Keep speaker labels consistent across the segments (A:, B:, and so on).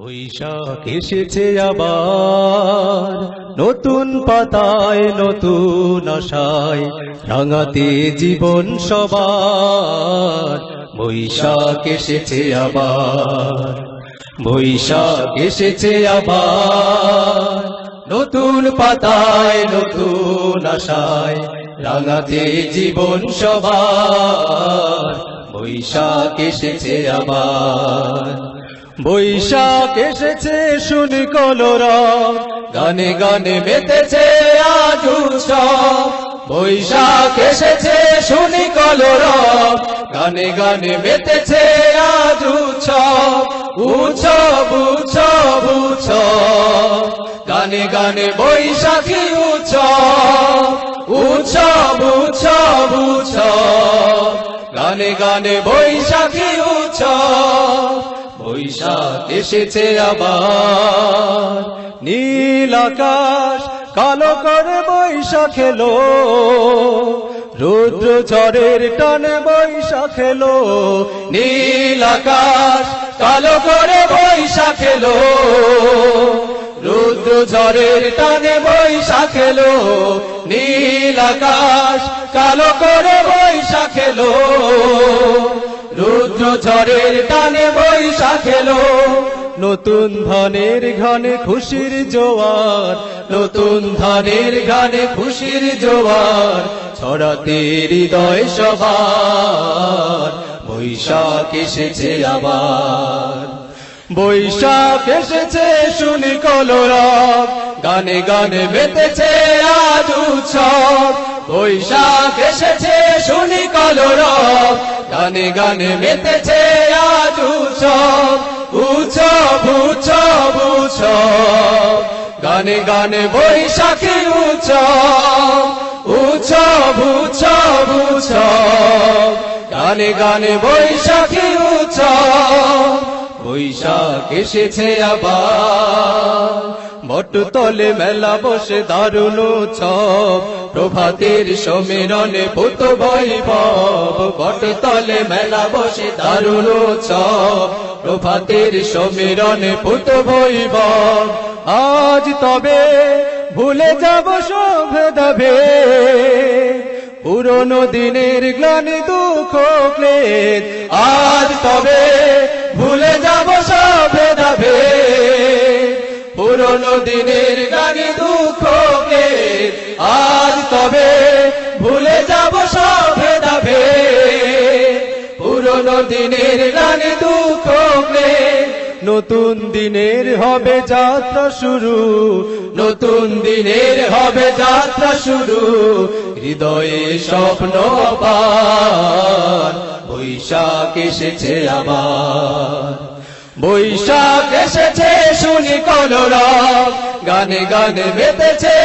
A: বৈশাখ এসেছে আবার, নতুন পাতায় নতুন আশায় রাঙাতে জীবন সবার। বৈশাখ এসেছে আবার, বৈশাখ এসেছে আবার, নতুন পাতায় নতুন আশায় রাঙাতে জীবন সবার। বৈশাখ এসেছে আবার, বৈশাখ এসেছে শুনি কলরব, গানে গানে মেতেছে আজ উৎসব। বৈশাখ এসেছে শুনি কলরব, গানে গানে মেতেছে আজ উৎসব। উৎসব উৎসব উৎসব, গানে গানে বৈশাখী উৎসব। উৎসব উৎসব উৎসব, গানে গানে বৈশাখী উৎসব। বৈশাখ এসেছে আবার, নীল আকাশ কালো করে বৈশাখ এলো, রৌদ্র ঝড়ের টানে বৈশাখ এলো। নীল আকাশ কালো করে বৈশাখ এলো, রৌদ্র ঝড়ের টানে বৈশাখ এলো। নীল আকাশ কালো করে বৈশাখ এলো, রৌদ্র ঝড়ের টানে বৈশাখ এলো। নতুন ধানের ঘানে খুশির জোয়ার, নতুন ধানের ঘানে খুশির জোয়ার ছড়াতে হৃদয় সবার। বৈশাখ এসেছে আবার, বৈশাখ এসেছে শুনি কলরব, গানে গানে মেতেছে আজ উৎসব। বৈশাখ এসেছে শুনি কলরব, গানে গানে মেতেছে আজ উৎসব। উৎসব উৎসব উৎসব, গানে গানে বৈশাখী উৎসব। উৎসব উৎসব উৎসব, গানে গানে বৈশাখী উৎসব। বৈশাখ এসেছে আবার, বটতলে মেলা বসে দারুণ উৎসব। প্রভাতের সমীরণে পুত বৈভব, বটতলে মেলা বসে দারুণ উৎসব। প্রভাতের সমীরণে পুত বৈভব। আজ তবে ভুলে যাব সব ভেদাভেদ, পুরনো দিনের গ্লানি দুঃখ ক্লেদ। আজ তবে ভুলে যাব সব ভেদাভেদ, পুরনো দিনের গ্লানি দুঃখ ক্লেদ। আজ তবে ভুলে যাব সব ভেদাভেদ, পুরনো দিনের গ্লানি দুঃখ ক্লেদ। নতুন দিনের হবে যাত্রা শুরু, নতুন দিনের হবে যাত্রা শুরু। হৃদয়ে স্বপ্ন আবার, বৈশাখ এসেছে আবার। বৈশাখ এসেছে শুনি কলরব, গানে গানে মেতেছে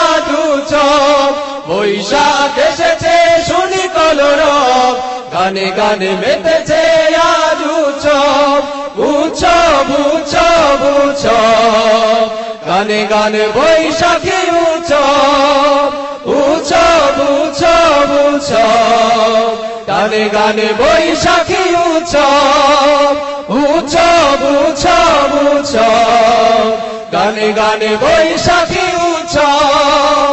A: আজ উৎসব। বৈশাখ এসেছে শুনি কলরব, গানে গানে মেতেছে আজ উৎসব। উৎসব উৎসব উৎসব, গানে গানে বৈশাখী উৎসব। উৎসব উৎসব উৎসব, গানে গানে বৈশাখী উৎসব। উৎসব উৎসব উৎসব, গানে গানে বৈশাখী উৎসব।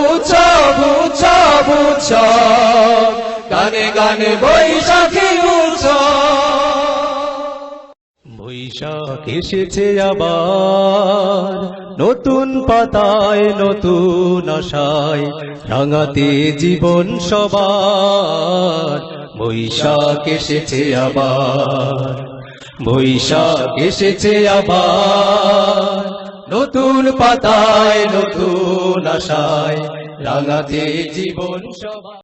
A: উৎসব উৎসব উৎসব, গানে গানে বৈশাখী উৎসব। বৈশাখ এসেছে আবার, নতুন পাতায় নতুন আশায় রাঙাতে জীবন সবার। বৈশাখ এসেছে আবার, বৈশাখ এসেছে আবার, নতুন পাতায় নতুন আশায় রাঙাতে জীবন সবার।